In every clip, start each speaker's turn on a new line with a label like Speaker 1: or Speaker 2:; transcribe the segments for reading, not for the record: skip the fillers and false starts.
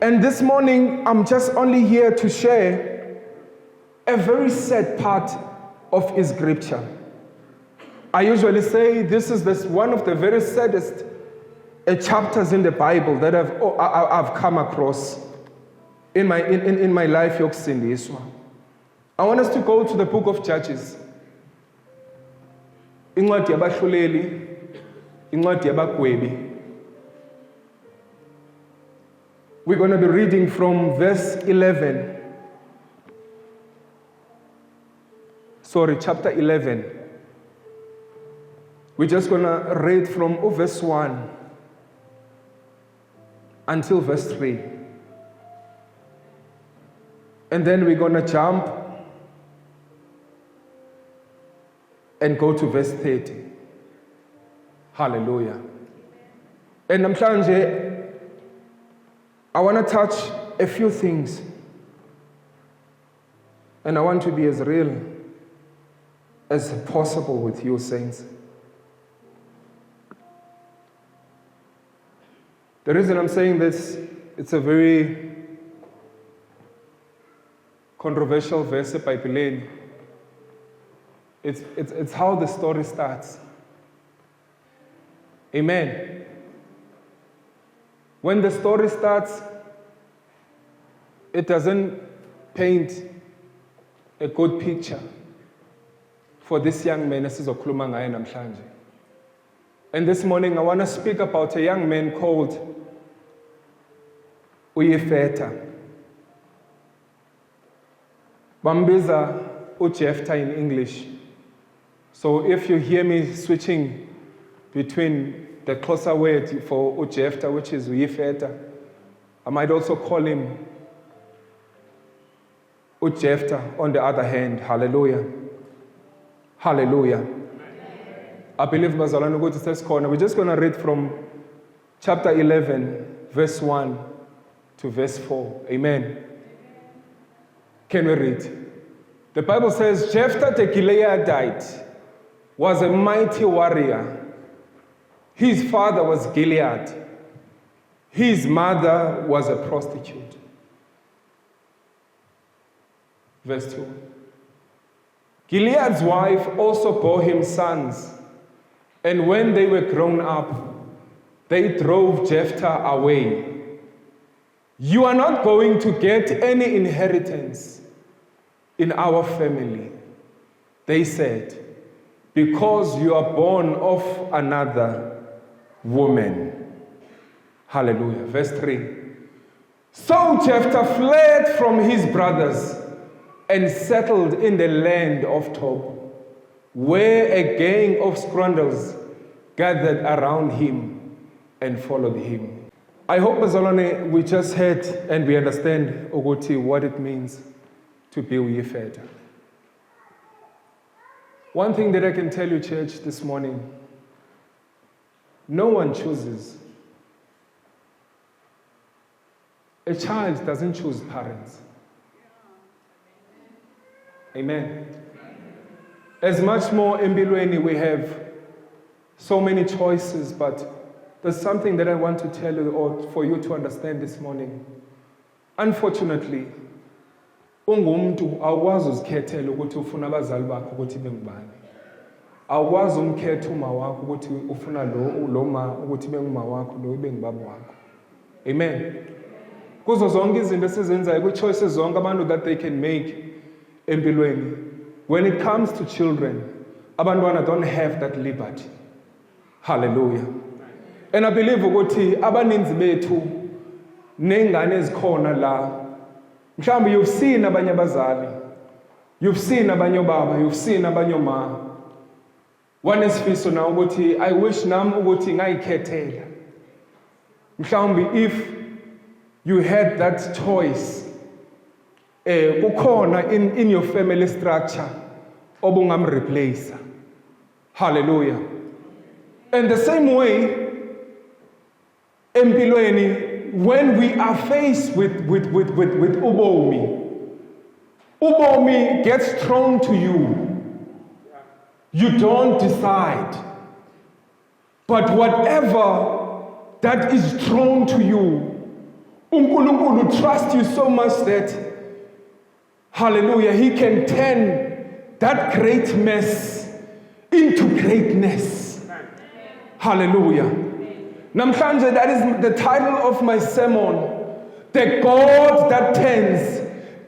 Speaker 1: And this morning, I'm just only here to share a very sad part of his scripture. I usually say this is one of the very saddest chapters in the Bible that I've come across in my life yokusindiswa. I want us to go to the book of Judges. Incwadi yabahluleli, incwadi yabagwebi. We're going to be reading from verse 11. Chapter 11. We're just going to read from verse 1 until verse 3. And then we're going to jump and go to verse 30. Hallelujah. And namhlanje I want to touch a few things. And I want to be as real as possible with you, saints. The reason I'm saying this, it's a very controversial verse by Bilal. It's how the story starts. Amen. When the story starts, it doesn't paint a good picture for this young man esizokhuluma ngaye namhlanje. And this morning I want to speak about a young man called uYephthah. Bambiza uJephthah in English. So if you hear me switching between the closer word for uJephthah, which is uYephthah, I might also call him uJephthah on the other hand. Hallelujah. Hallelujah. I believe bazalwane ukuthi sesikhona. We're just going to read from chapter 11, verse 1 to verse 4. Amen. Can we read? The Bible says, Jephthah the Gileadite was a mighty warrior. His father was Gilead. His mother was a prostitute. Verse 2. Gilead's wife also bore him sons, and when they were grown up, they drove Jephthah away. You are not going to get any inheritance in our family, they said, because you are born of another woman. Hallelujah. Verse 3. So Jephthah fled from his brothers and settled in the land of Tob, where a gang of scoundrels gathered around him and followed him. I hope, bazalwane, we just heard and we understand ukuthi what it means to be uYephthah. One thing that I can tell you, church, this morning, no one chooses. A child doesn't choose parents. Amen. As much more empilweni we have so many choices, but there's something that I want to tell you or for you to understand this morning. Unfortunately, ungumuntu awukwazi uzikhethela ukuthi ufuna abazali bakho ukuthi bengubani. Awukwazi umkhetha uma wakho ukuthi ufuna lo ma ukuthi benguma wakho lo bengubaba wakho. Amen. Kuzo zonke izinto esizenzayo ku-choices zonke abantu that they can make empilweni. When it comes to children, abantwana don't have that liberty. Hallelujah. And I believe ukuthi abaninzi bethu nengane ezikhona la, mhlawumbe you've seen abanye abazali, you've seen abanye obaba, you've seen abanye oma. Wanesifiso na ukuthi I wish nami ukuthi ngayikhethela. Mhlawumbe if you had that choice, kukhona in your family structure obungamreplace. Hallelujah. And the same way, empilweni, when we are faced with ubomi gets thrown to you. You don't decide. But whatever that is thrown to you, uNkulunkulu trusts you so much that, hallelujah, he can turn that great mess into greatness. Hallelujah. Namhlanje, that is the title of my sermon. The God that turns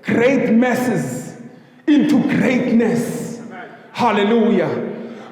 Speaker 1: great messes into greatness. Hallelujah.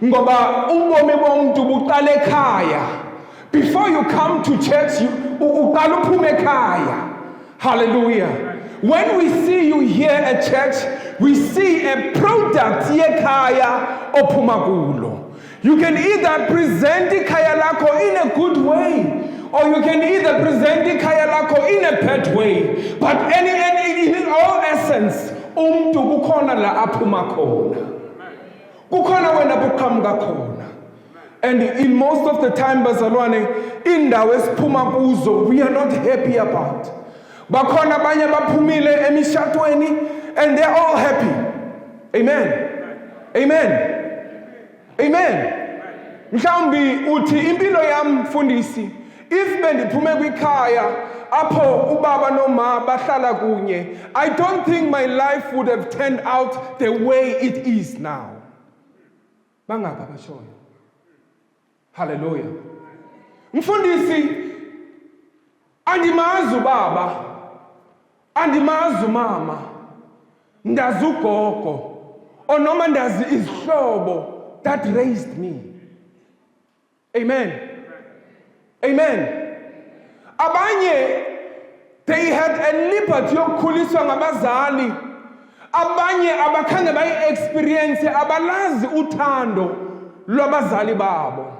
Speaker 1: Ngoba ubomi bomuntu buqala ekhaya. Before you come to church, uqala uphume ekhaya. Hallelujah. When we see you here at church, we see a product yekhaya ophuma kulo. You can either present ikhaya lakho in a good way, or you can either present ikhaya lakho in a bad way. But in all essence, umuntu kukhona la aphuma khona. Kukhona wena buqhamuka khona. And in most of the time, bazalwane, indawo esiphuma kuzo, we are not happy about. Bakhona abanye baphumile emishadweni, and they're all happy. Amen. Amen. Amen. Mhlawumbi uthi impilo yami mfundisi, if bendiphume kwikhaya apho ubaba noma bahlala kunye, I don't think my life would have turned out the way it is now. Bangapha bashoyo. Hallelujah. Mfundisi, andimazi ubaba, andimazi umama, ndazi ugogo, or noma ndazi izihlobo that raised me. Amen. Amen. Abanye, they had a liberty yokukhuliswa ngabazali. Abanye abakhange bayi-experience, abalazi uthando lwabazali babo.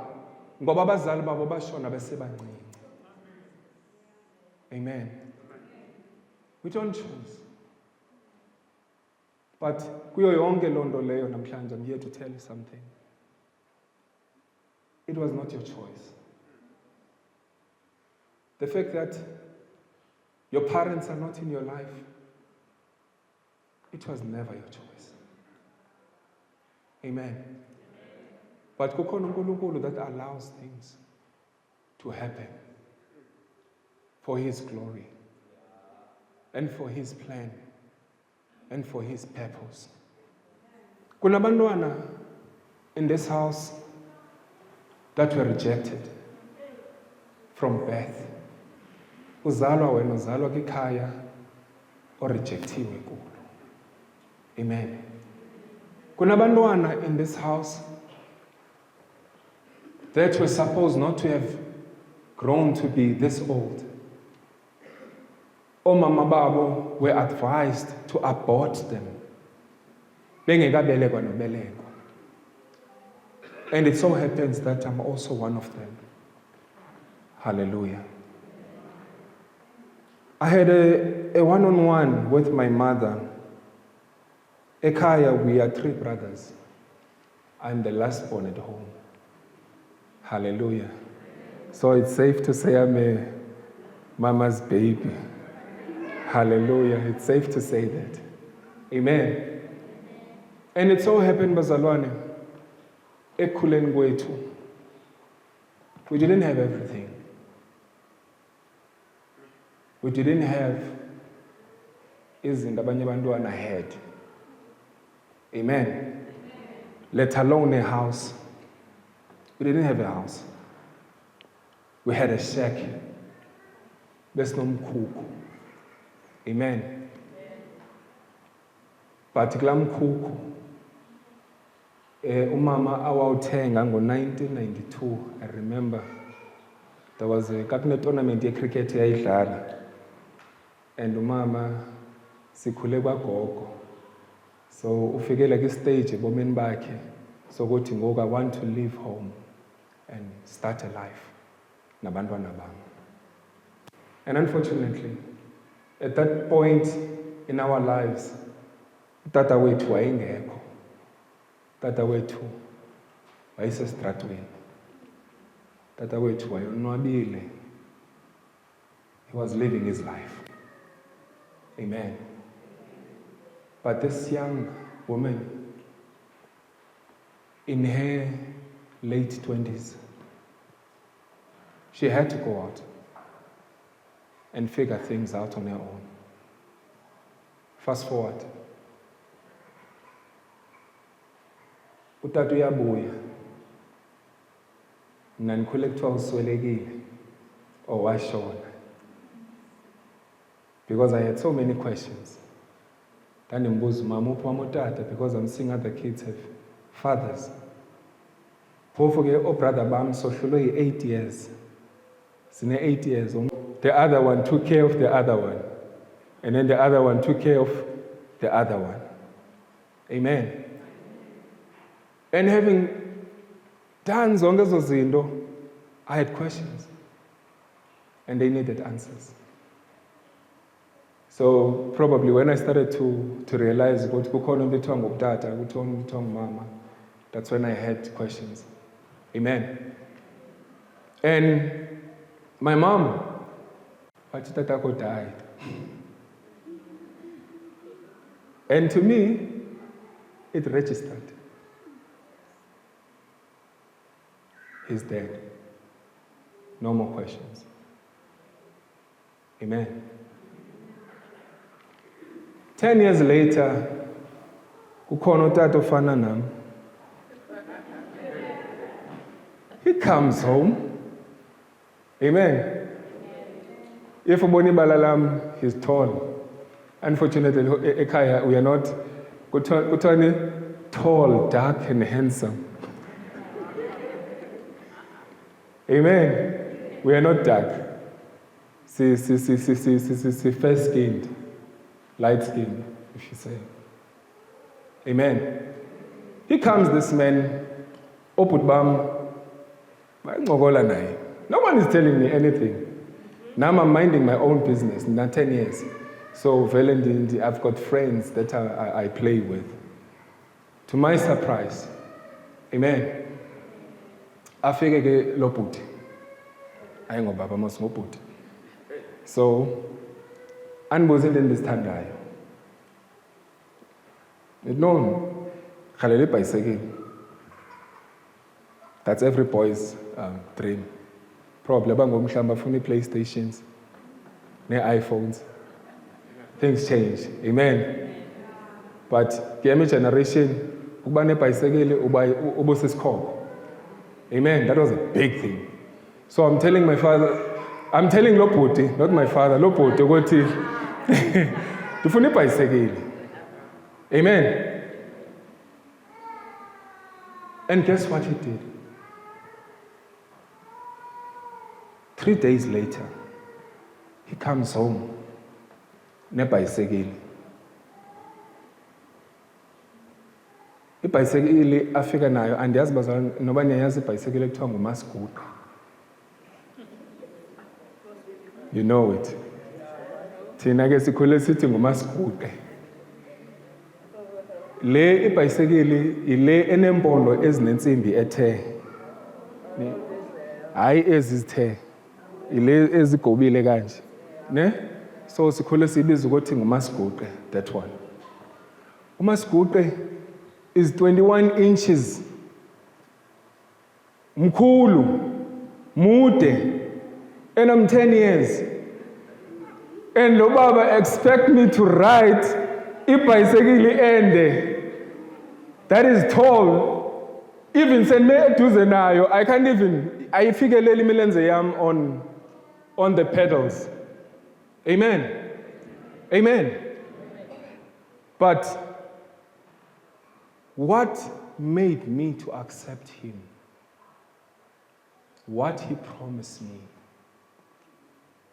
Speaker 1: Ngoba abazali babo bashona besebancinci. Amen. We don't choose. But kuyo yonke lonto leyo namhlanje, I'm here to tell you something. It was not your choice. The fact that your parents are not in your life, it was never your choice. Amen. But kukhona uNkulunkulu that allows things to happen for his glory and for his plan and for his purpose. Kunabantwana in this house that were rejected from birth. Uzalwa wena uzalwa kwikhaya orejectiwe kulo. Amen. Kunabantwana in this house that were supposed not to have grown to be this old. Omama babo were advised to abort them. Bengekabelekwa nobelekwa. And it so happens that I'm also one of them. Hallelujah. I had a one-on-one with my mother. Ekhaya, we are 3 brothers. I'm the last born at home. Hallelujah. So it's safe to say I'm a mama's baby. Hallelujah. It's safe to say that. Amen. And it so happened, bazalwane, ekukhuleni kwethu, we didn't have everything. We didn't have izinto abanye abantwana had. Amen. Let alone a house. We didn't have a house. We had a shack. Besinomkhukhu. Amen. But kulaa mkhukhu, umama awawuthenga ngo-1992. I remember there was a tournament ye-cricket yayidlala, and umama sikhule kwagogo. So ufike like stage ebomini bakhe sokuthi ngoku I want to leave home and start a life nabantwana bami. And unfortunately, at that point in our lives, tata wethu wayengekho. Tata wethu wayesestratweni. Tata wethu wayonwabile. He was living his life. Amen. But this young woman, in her late 20s, she had to go out. and figure things out on her own. Fast forward. Utata uyabuya. Mina nikhule kuthiwa uswelekile or washona. Because I had so many questions. Ndandimbuza mama uphi wami utata, because I'm seeing other kids have fathers. Phofu ke obrother bam sohlulwe yi-8 years. Sine 8 years. The other one took care of the other one. And then the other one took care of the other one. Amen. And having done zonke ezo zinto, I had questions. And they needed answers. So probably when I started to realize ukuthi kukhona into ethiwa ngubutata, kukhona into ethiwa ngumama, that's when I had questions. Amen. And my mom, wathi tatako died. And to me, it registered. He's dead. No more questions. Amen. 10 years later, kukhona utata ofana nami. He comes home. Amen. If ubona ibala lam, he's tall. Unfortunately, ekhaya we are not kuthiwani tall, dark and handsome. Amen. We are not dark. Fair skinned, light skinned, if you say. Amen. Here comes this man, oput bam, bangogola naye. No one is telling me anything. Now I'm minding my own business, not 10 years. So I've got friends that I play with. To my surprise, amen. Afike ke lo bhuti. Ayingobaba mos ngobhuti. So andibuze into endizithandayo. No, khalela ibhayisekile. That's every boy's dream. Probably bangomhlamba bafuna iPlaystations, ne-iPhones. Things change. Amen. But the generation, uba nebhayisekile uba sisikhoko. Amen. That was a big thing. So I'm telling lo bhuti, not my father, lo bhuti ukuthi ndifuna ibhayisekile. Amen. And guess what he did? 3 days later, he comes home nebhayisekile. Ibhayisekile afika nayo andiyazi bazalwane noba niyayazi ibhayisekile kuthiwa ngumasiguqa. You know it. Thina ke sikhule sithi ngumasiguqe. Le ibhayisekile ile enempondo ezinensimbi ethe. Hayi ezithe. Ile ezigobile kanje. Ne? So sikhule sibiza ukuthi ngumasiguqe, that one. Umasiguqe is 21 inches. Mkhulu, mude, and I'm 10 years. And lo baba expect me to ride ibhayisekile ende. That is tall. Even senme eduze nayo, I can't even, ayifikeleli imilenze yam on the pedals. Amen. Amen. But what made me to accept him? What he promised me,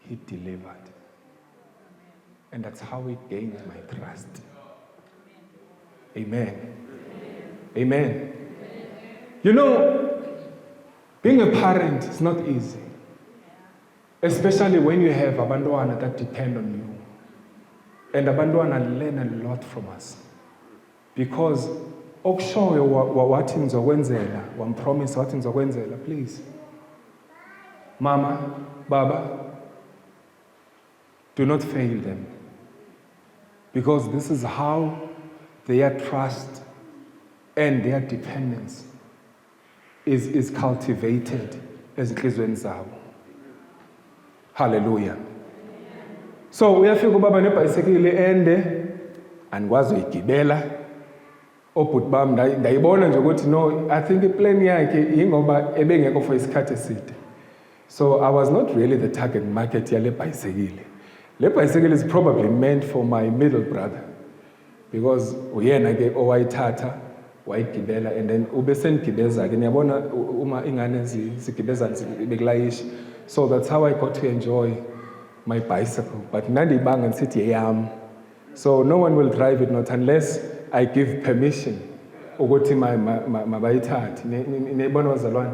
Speaker 1: he delivered. And that's how he gained my trust. Amen. Amen. You know, being a parent is not easy. Especially when you have abantwana that depend on you. And abantwana learn a lot from us. Because okushoyo wathi ngizokwenzela, wampromise wathi ngizokwenzela, please. Mama, Baba, do not fail them. Because this is how their trust and their dependence is cultivated ezinhlizweni zabo. Hallelujah. So uyafika ubaba nebhayisekile ende andikwazi uyigibela. Obhuti bam ndayibona nje ukuthi no, I think iplan yakhe ingoba ebengekho for isikhathi eside. So I was not really the target market yale bhayisekile. Le bhayisekile is probably meant for my middle brother because uyena ke owayithatha wayigibela and then ube sengibeza ke niyabona uma ingane zigibeza bekulayisha. So that's how I got to enjoy my bicycle. But nandiyibanga nisithi yeyam. So no one will drive it not unless I give permission ukuthi mabayithathe. Niyibona bazalwane?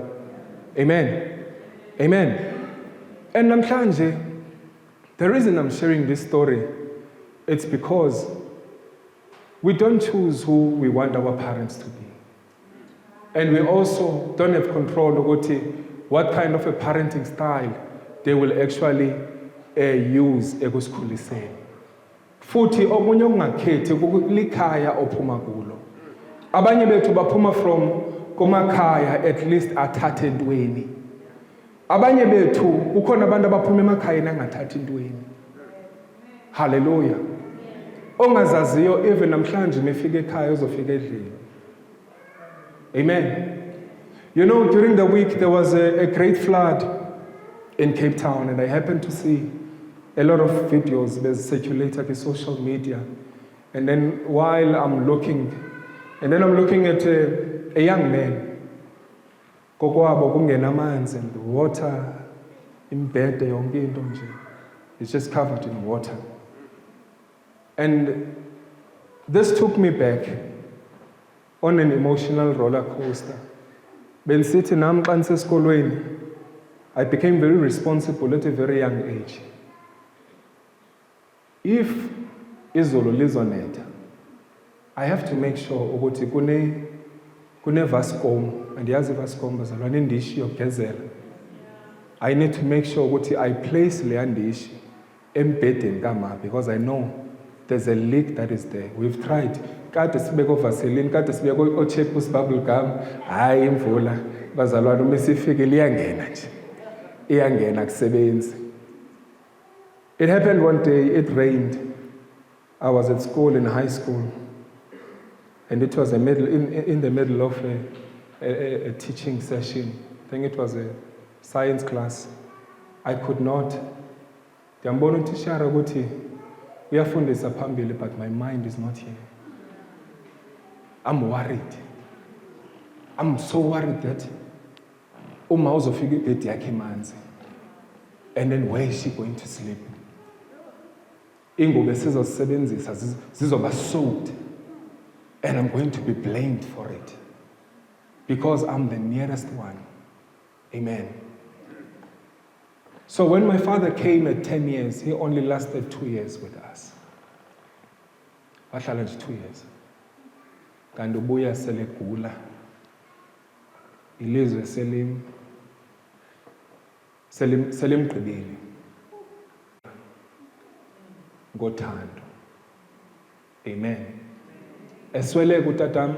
Speaker 1: Amen. Amen. And namhlanje, the reason I'm sharing this story, it's because we don't choose who we want our parents to be. And we also don't have control over what kind of a parenting style they will actually use ekusikhuliseni. Futhi omunye ungakhethi likhaya ophuma kulo. Abanye bethu baphuma from kumakhaya at least athathe ntweni. Abanye bethu kukhona abantu abaphuma emakhaya nangathathi ntweni. Hallelujah. Ongazaziyo even namhlanje nifike ekhaya uzofika endlini. Amen. You know, during the week there was a great flood in Cape Town, and I happened to see a lot of videos that circulate on social media. And then while I'm looking at a young man. Kokwabo kungenamanzi and the water imbede yonke into nje. It's just covered in water. And this took me back on an emotional roller coaster. Benisithi nami xa nisesikolweni, I became very responsible at a very young age. If izolo lizonetha, I have to make sure ukuthi kune Vascom, andiyazi Vascom bazalwane indishi yokugezela. I need to make sure ukuthi I place le ndishi embedeni kama because I know there's a leak that is there. We've tried. Kade sibeko Vaseline, kade sibeko Ochepus bubble gum, hayi imvula bazalwane uma sifike liyangena nje. Iyangena kusebenzi. It happened one day, it rained. I was at school in high school. And it was in the middle of a teaching session. I think it was a science class. I could not. Ndiyambona utishara ukuthi uyafundisa phambili, but my mind is not here. I'm worried. I'm so worried that uma uzofika ibhedi yakhe emanzi. And then where is she going to sleep? Ingobe sizosebenzisa zizoba soaked. And I'm going to be blamed for it. Because I'm the nearest one. Amen. So when my father came at 10 years, he only lasted 2 years with us. Wahlala nje 2 years. Kanti ubuya selegula. Ilizwe selimgqibile. Ngothando. Amen. Esweleka utatam,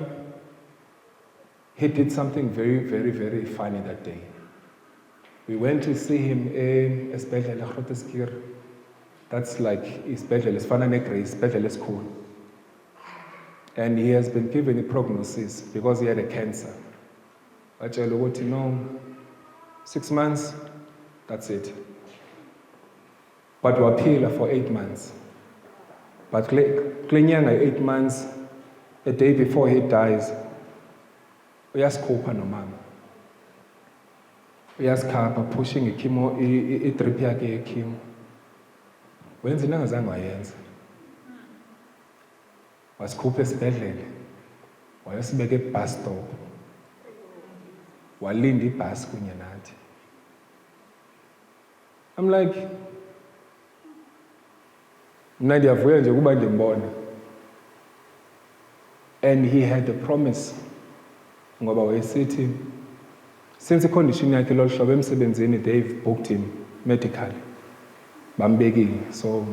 Speaker 1: he did something very, very, very funny that day. We went to see him in esibhedlela Grooteskier. That's like isibhedlela sifana neGrace, isibhedlela esikhulu. And he has been given a prognosis because he had a cancer. Batshela ukuthi no, 6 months, that's it. But waphila for 8 months. But kule nyanga 8 months, a day before he dies, uyasikhupha nomama. Uyasikhapha pushing i-chemo, i-drip yakhe ye-chemo. Wenza into angazange wayenza. Wasikhupha esibhedlela. Wayosibeka e-bus stop. Walinda ibhasi kunye nathi. I'm like, mna ndiyavuya nje kuba ndimbona. And he had a promise. Ngoba wayesithi, since i-condition yakhe lolu hlobo emsebenzini, they've booked him medically. Bambekile. So,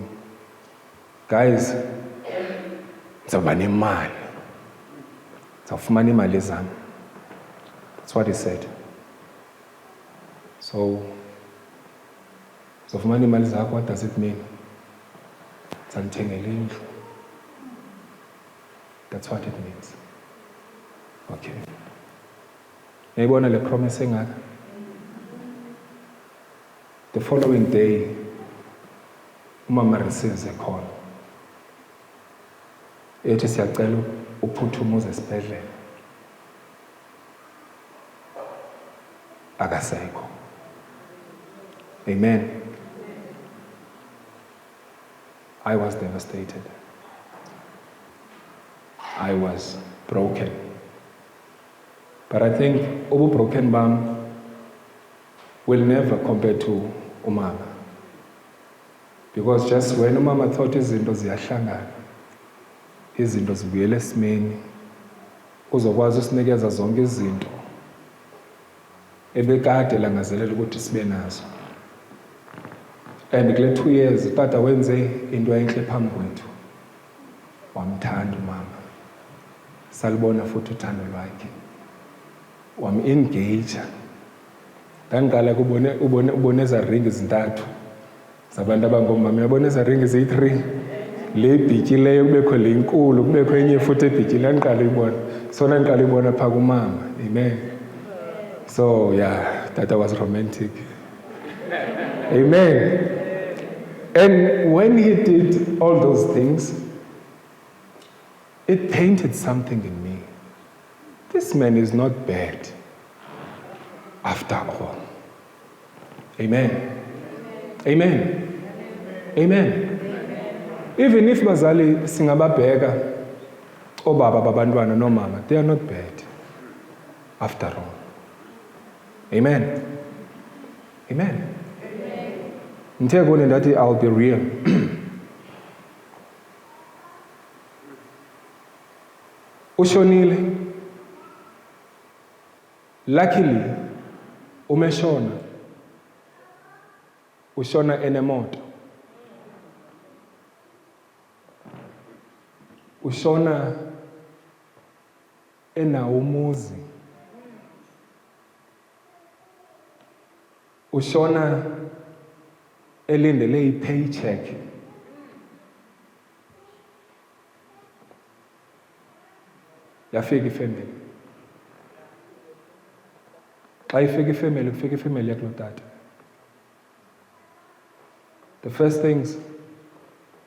Speaker 1: guys, ngizawuba nemali. Ngizawufumana imali zami. That's what he said. So, ngizawufumana imali zakho, what does it mean? Sandithengele indlu. That's what it means. Okay. Nayibona le promise engaka. The following day, umama receives a call. Ethi siyacela uphuthuma uze esibhedlela. Akasekho. Amen. I was devastated. I was broken. But I think ubu broken bam will never compare to umama. Because just when umama thought izinto ziyahlangana, izinto zibuyele esimeni, uzokwazi usinikeza zonke izinto ebekade langazelela ukuthi sibe nazo. And kule 2 years, tata wenze into enhle phambi kwethu. Wamthanda umama. Salibona futhi uthando lwakhe. Wam-engage. Ndangiqala ubone eza ring ezintathu zabantu abangomama. Uyabona eza ring eziyi-3. Le ibhityileyo kubekho le inkulu, kubekho enye futhi ebhityileyo. Ndandiqala uyibona. Sona ndiqala uyibona phaa kumama. Amen. So yeah, tata was romantic. Amen. And when he did all those things, it painted something in me. This man is not bad after all. Amen. Amen. Amen. Even if bazali singababheka obaba babantwana nomama, they are not bad after all. Amen. Amen. I'll be real. Ushonile. Luckily, umeshona. Ushona enemoto. Ushona umuzi. Ushona elindele i-paycheck. Yafika ifamily. Xa ifika ifamily, kufika ifamily yakulotata. The first things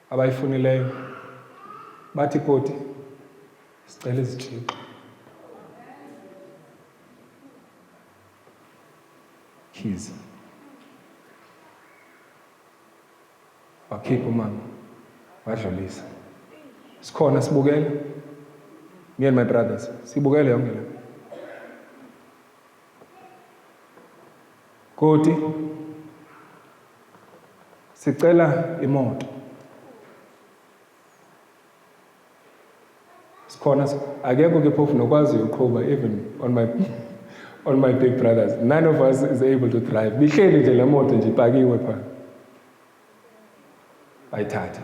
Speaker 1: abayifunileyo bathi koti sicela izitshixo. Keys. Wakhipha umama wadlulisa. Sikhona sibukele. Me and my brothers sibukele yonke le. Koti sicela imoto. Sikhona akekho ke phofu nokwazi ukuqhuba even on my big brothers. None of us is able to drive. Bihleli nje le moto nje ipakiwe pha. Bayithatha.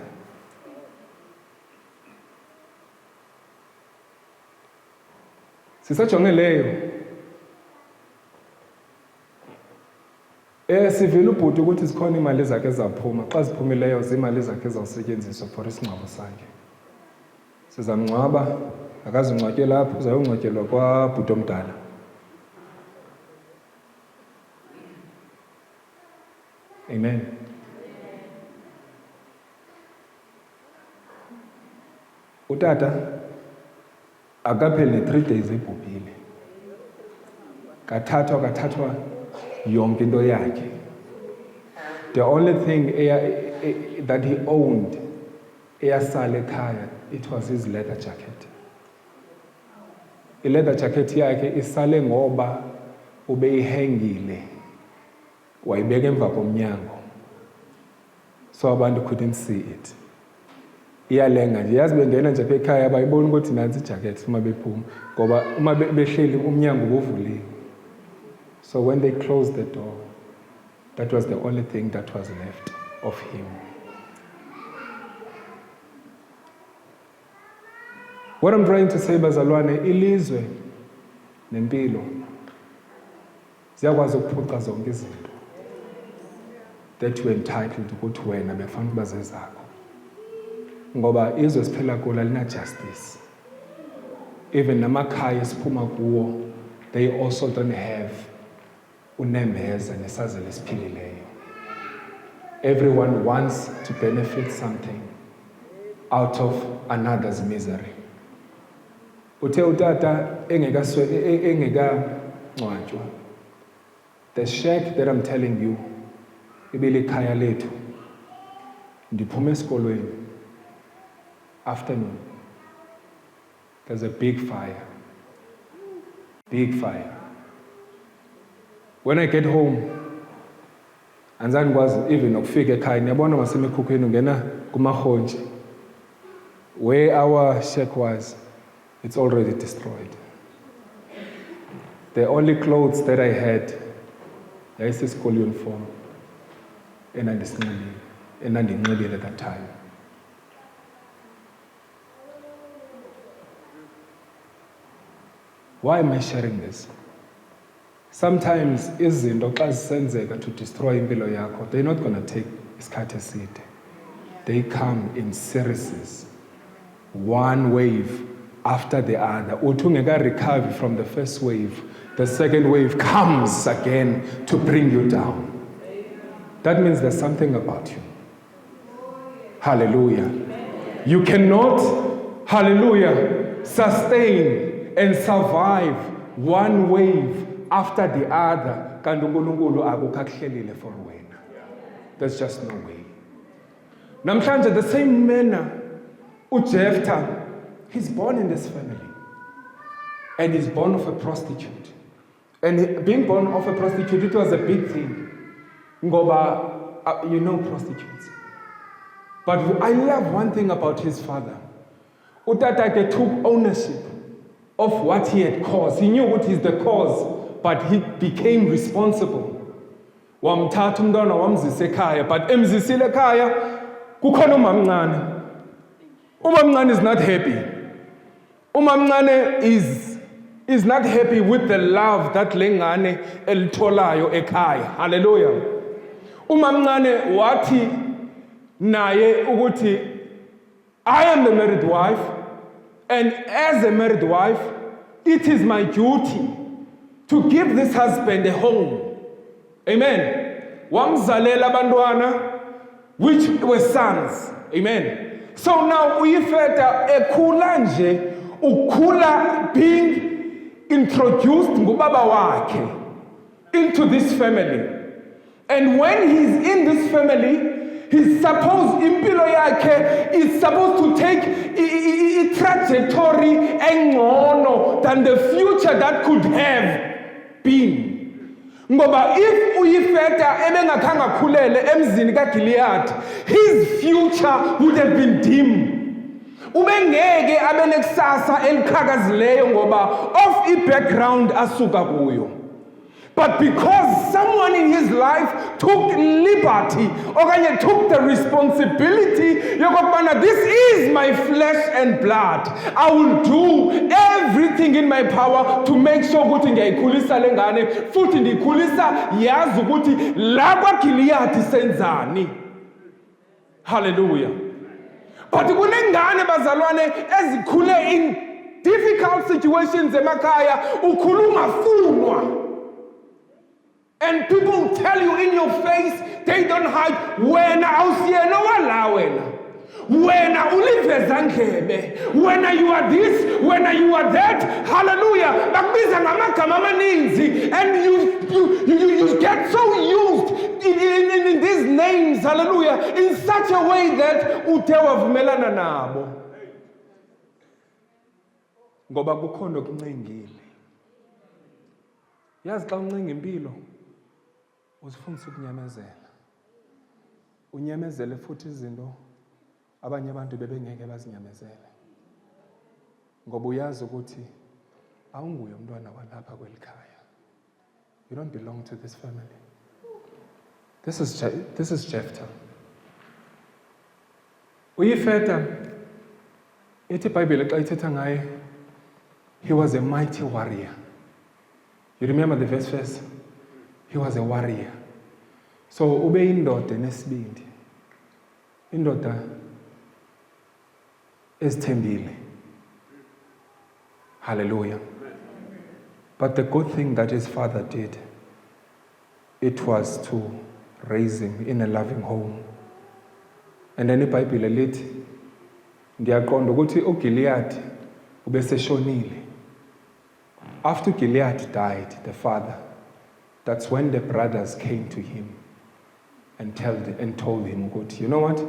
Speaker 1: Sisajonge leyo. Sivile ubhuti ukuthi sikhona imali zakhe ezaphuma. Xa ziphumileyo zimali zakhe ezawusetyenziswa for isingcwabo sakhe. Sizamngcwaba, akazingcwatyela lapho, uzayongcwatyelwa kwabhuti omdala. Amen. Utata akapheli 3 days ebhubhile. Kathathwa yonke into yakhe. The only thing that he owned eyasala ekhaya, it was his leather jacket. I-leather jacket yakhe isale ngoba ubeyihengile wayibeka emva komnyango, so abantu couldn't see it. Iyalenga nje, yazi bengena nje apha ekhaya bayibona ukuthi nansi ijacket uma bephuma, ngoba uma behleli umnyango uvuliwe. So when they closed the door, that was the only thing that was left of him. What I'm trying to say, bazalwane, ilizwe nempilo ziyakwazi ukuphuca zonke izinto that you entitled ukuthi wena befanele ukuba zezakho. ngoba izwe siphila kulo alina justice. Even namakhaya esiphuma kuwo, they also don't have unembeza nesazela esiphilileyo. Everyone wants to benefit something out of another's misery. Uthe utata engeka ncwatshwa. The shack that I'm telling you, ibelikhaya lethu. Ndiphume esikolweni. Afternoon. There's a big fire. Big fire. When I get home, anzange kwazi even ukufika ekhaya, niyabona masemekhukhweni ungena kumahonje. Where our shack was, it's already destroyed. The only clothes that I had, is school uniform, and at that time. Why am I sharing this? Sometimes izinto xa zisenzeka to destroy impilo yakho, they're not going to take isikhathi eside. They come in series, one wave after the other. Uthi ungeka recover from the first wave, the second wave comes again to bring you down. That means there's something about you. Hallelujah. You cannot, hallelujah, sustain and survive one wave after the other. Kanti uNkulunkulu akukakuhlelile for wena. There's just no way. Namhlanje the same manner, uJephthah, he's born in this family. And he's born of a prostitute. And being born of a prostitute, it was a big thing. Ngoba, you know prostitutes. But I love one thing about his father. Utatake took ownership of what he had caused. He knew what is the cause, but he became responsible. Wamthatha umntwana wamzisa ekhaya, but emzisile ekhaya kukhona umamncane. Umamncane is not happy. Umamncane is not happy with the love that lengane elitholayo ekhaya. Hallelujah. Umamncane wathi naye ukuthi, I am the married wife, and as a married wife, it is my duty to give this husband a home. Amen. Wamzalela abantwana, which were sons. Amen. So now uYifeta ekhula nje, ukhula being introduced ngubaba wakhe into this family. And when he's in this family, he's supposed, impilo yakhe is supposed to take a trajectory engcono than the future that could have been. Ngoba if uYifeta ebengakhanga khulele emzini kaGilead, his future would have been dim. Ubengeke abe nekusasa eliqhakazileyo ngoba of i-background asuka kuyo. But because someone in his life took liberty, or took the responsibility, this is my flesh and blood. I will do everything in my power to make sure ukuthi ngiyayikhulisa lengane, futhi ndikhulisa yazi ukuthi la kwaGilead senzani. Hallelujah. But kunengane bazalwane ezikhule in difficult situations emakhaya, ukhuluma funwa. And people tell you in your face, they don't hide, wena awusiyena wala wena. Wena uliveza ndlebe. Wena you are this, wena you are that. Hallelujah. Bakubiza ngamagama amaninzi, and you get so used in these names, hallelujah, in such a way that uthe wavumelana nabo. Ngoba kukhona okuncengile. Yazi xa uncenga impilo, uzifundisa ukunyamezela. Unyamezele futhi izinto abanye abantu bebengeke bazinyamezele. Ngoba uyazi ukuthi awunguye umntwana walapha kwelikhaya. You don't belong to this family. This is Jephthah. uYifeta, ithi iBhayibheli xa ithetha ngaye, he was a mighty warrior. You remember the verse first? He was a warrior. So ube indoda nesibindi. Indoda ezithembile. Hallelujah. But the good thing that his father did, it was to raise him in a loving home. And then iBhayibheli lithi ngiyaqonda ukuthi uGilead ubeseshonile. After Gilead died, the father, that's when the brothers came to him and told him ukuthi, you know what?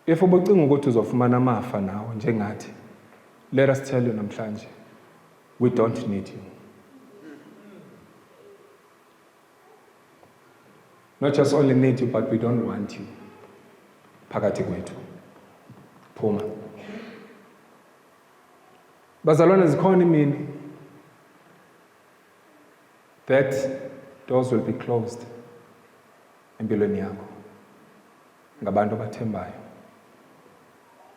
Speaker 1: If ubucinga ukuthi uzofumana amafa nawo njengathi, let us tell you namhlanje, we don't need you. Not just only need you, but we don't want you. Phakathi kwethu. Phuma. Bazalwane zikhona imini that doors will be closed empilweni yakho. Ngabantu abathembayo.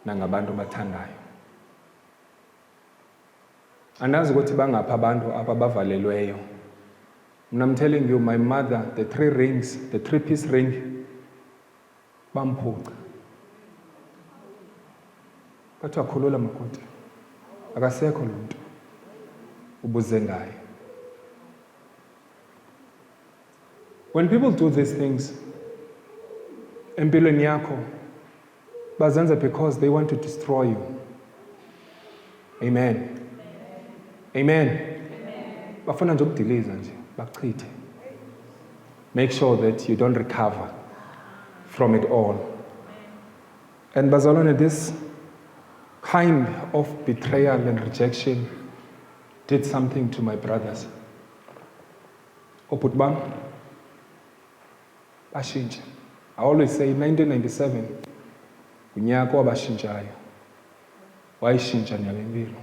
Speaker 1: Nangabantu abathandayo. Andazi ukuthi bangapha abantu ababavalelweyo. And I'm telling you, my mother, the 3 rings, the 3-piece ring, bamphuca. Bathiwa khulula makoti. Akasekho lo muntu ubuze ngaye. When people do these things, empilweni yakho, bazenza because they want to destroy you. Amen. Amen. Bafuna nje ukudiliza nje, bakuchithe. Make sure that you don't recover from it all. And bazalwane, this kind of betrayal and rejection did something to my brothers. Obhuti bam bashintsha. I always say 1997 unyaka wabashintshayo. Wayishintsha nyaka impilo.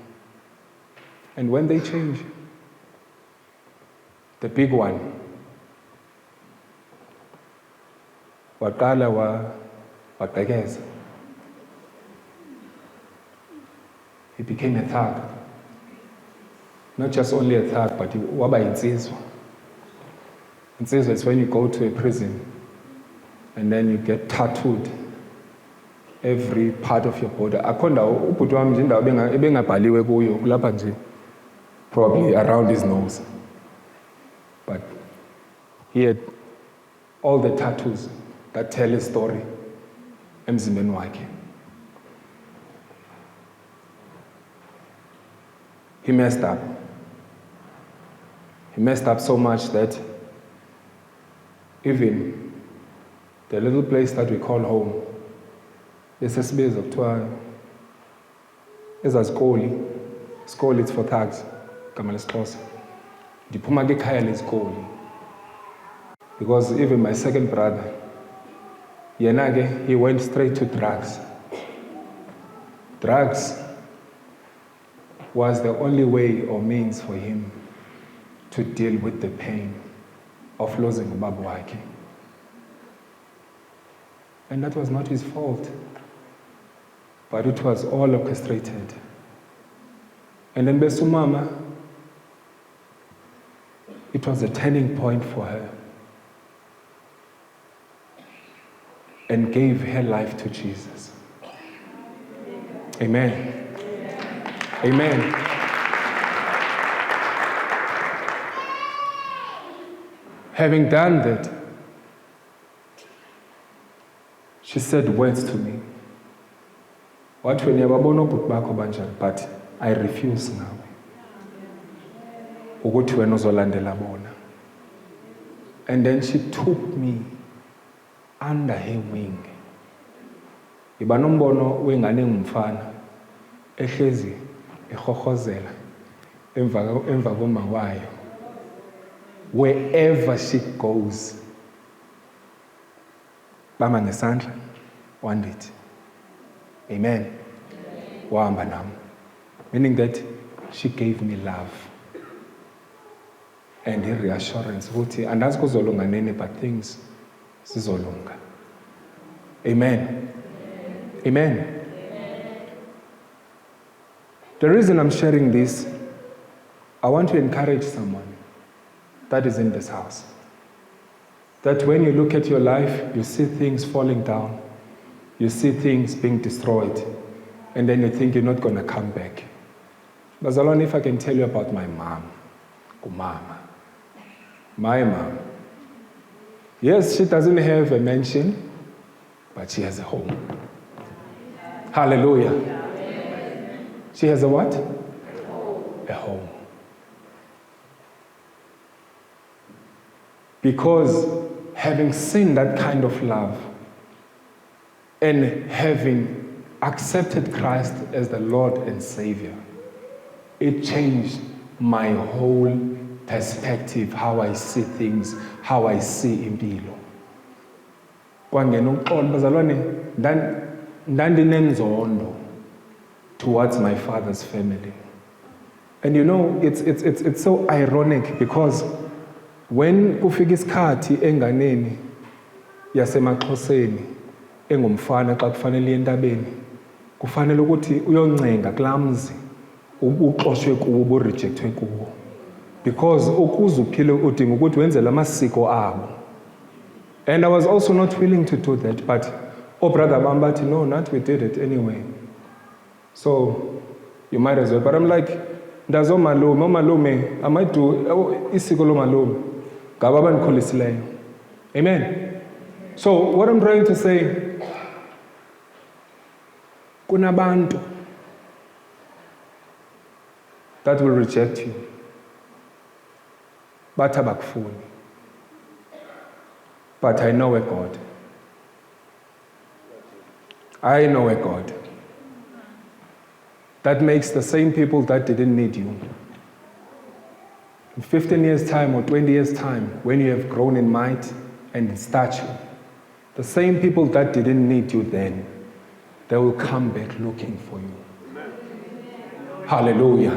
Speaker 1: And when they change, the big one, waqala waqhekeza. He became a thug. Not just only a thug, but waba insizwa. Insizwa is when you go to a prison and then you get tattooed every part of your body. Akhonda ubhuti wami nje indawo ebengabhaliwe kuyo kulapha nje, probably around his nose. But he had all the tattoos that tell a story emzimbeni wakhe. He messed up. He messed up so much that even the little place that we call home, esesibiza kuthiwa ezazikoli, skoli it's for thugs, igama lesiXhosa. Ndiphuma ke ekhaya lezikoli. Because even my second brother, yena ke, he went straight to drugs. Drugs was the only way or means for him to deal with the pain of losing ubaba wakhe. And that was not his fault, but it was all orchestrated. And then Besumama, it was a turning point for her and gave her life to Jesus. Amen. Amen. Having done that, she said words to me. What when you but I refuse now. And then she took me under her wing. Ibanombono wengane ngumfana ehlezi ehohozela emva koma wayo. Wherever she goes, bama ngesandla wandithi. Amen. Wahamba nami. Meaning that she gave me love and reassurance ukuthi andazi kuzolunga nini, but things sizolunga. Amen. Amen. The reason I'm sharing this, I want to encourage someone that is in this house. That when you look at your life, you see things falling down. You see things being destroyed. and then you think you're not going to come back. Bazalwane, if I can tell you about my mom, Kumama, my mom. Yes, she doesn't have a mansion, but she has a home. Hallelujah. She has a what? A home. Because having seen that kind of love and having accepted Christ as the Lord and Savior, it changed my whole perspective, how I see things, how I see impilo. Kwangena uxolo bazalwane ndandinemzondo towards my father's family. And you know, it's so ironic because when kufika isikhathi enganeni yasemaXhoseni engumfana xa kufanele entabeni, kufanele ukuthi uyoncenga kulaa mzi uxoshwe kuwo uburejectwe kuwo, because ukuze uphile udinga ukuthi wenze la masiko abo. And I was also not willing to do that, but brother bam bathi no, not we did it anyway, so you might as well. But I'm like, ndazi omalume I might do isiko lomalume ngabo abandikhulisileyo. Amen. So what I'm trying to say, kunabantu that will reject you, bathi abakufuni. But I know a God. I know a God that makes the same people that didn't need you, in 15 years' time or 20 years' time, when you have grown in might and in stature, the same people that didn't need you then, they will come back looking for you. Hallelujah.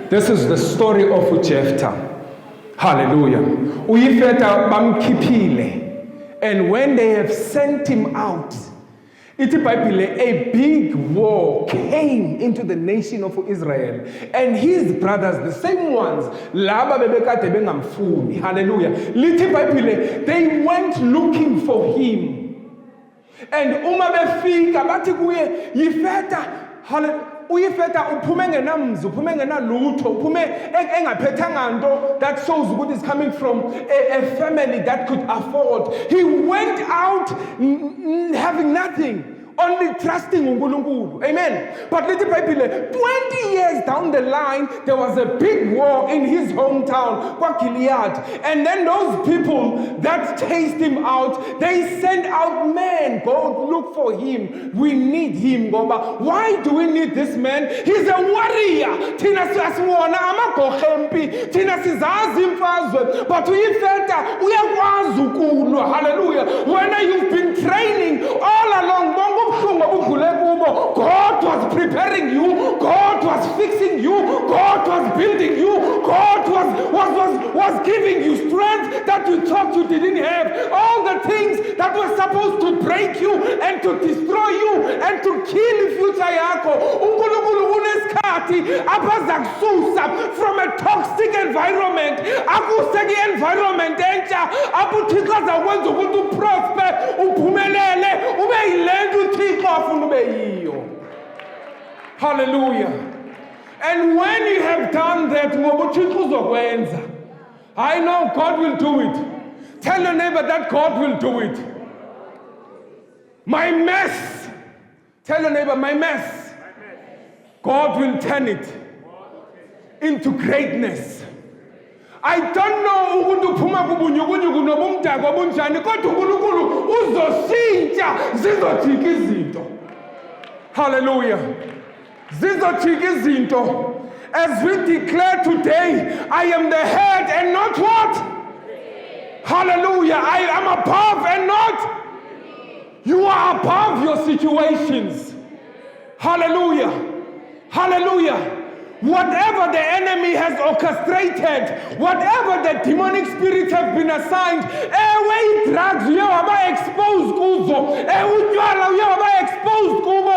Speaker 1: This is the story of Jephthah. Hallelujah. Uyifeta bamkhiphile, and when they have sent him out, a big war came into the nation of Israel, and his brothers, the same ones, laba bebekade bengamfuni. Hallelujah. They went looking for him, and uma befika bathi kuye Yifeta, hallelujah, uyifeta uphume ngenamzi, uphume ngenalutho, uphume engaphethanga nto, that shows what is coming from a family that could afford. He went out having nothing, only trusting uNkulunkulu. Amen. But little people, 20 years down the line, there was a big war in his hometown, Gilead. And then those people that chased him out, they sent out men, go look for him. We need him. Why do we need this man? He's a warrior. Tina siyasiwona amagohempi, tina sizazi imfazwe, but uyifeta uyakwazi ukulwa. Hallelujah. When you've been training all along, God was preparing you, God was fixing you, God was building you, God was giving you strength that you thought you didn't have. All the things that were supposed to break you and to destroy you and to kill future yako. uNkulunkulu unesikhathi abazakususa from a toxic environment akuseke environment entsha abuthixo azakwenza ukuthi uprosper, uphumelele, ube yilento uThixo afuna ube yiyo. Hallelujah. And when you have done that, I know God will do it. Tell your neighbor that God will do it. My mess. Tell your neighbor, my mess. God will turn it into greatness. I don't know ukuthi uphuma kubunyukunyuku nobumdaka obunjani, kodwa uNkulunkulu uzoshintsha zizojika izinto. Hallelujah. Zizojika izinto. As we declare today, I am the head and not what? Hallelujah. I am above and not. You are above your situations. Hallelujah. Hallelujah. Whatever the enemy has orchestrated, whatever the demonic spirits have been assigned, drugs, you are exposed kuzo, you are exposed kubo,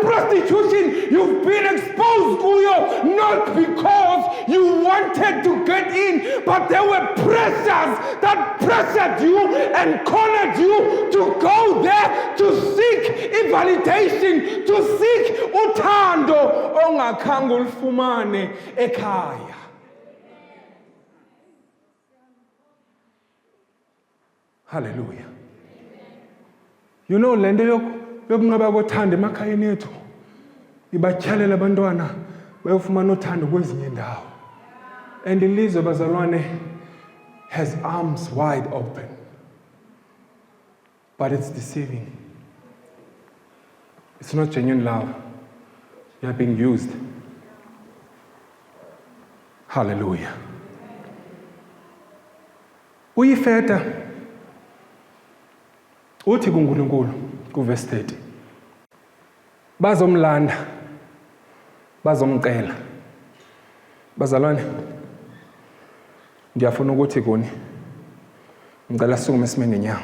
Speaker 1: prostitution, you've been exposed kuyo, not because you wanted to get in, but there were pressures that pressured you and cornered you to go there to seek validation, to seek ongakhange ulifumane ekhaya. Hallelujah. You know, lento yokunqaba kothando emakhayeni ethu ibatyhalela abantwana bayofumana uthando kwezinye indawo. And ilizwe bazalwane has arms wide open. But it's deceiving. It's not genuine love. You are being used. Hallelujah. Uyifeta uthi kuNkulunkulu kuverse 30. Bazomlanda. Bazomcela. Bazalwane, ndiyafuna ukuthi kuni ngicela sukume sime ngenyawo.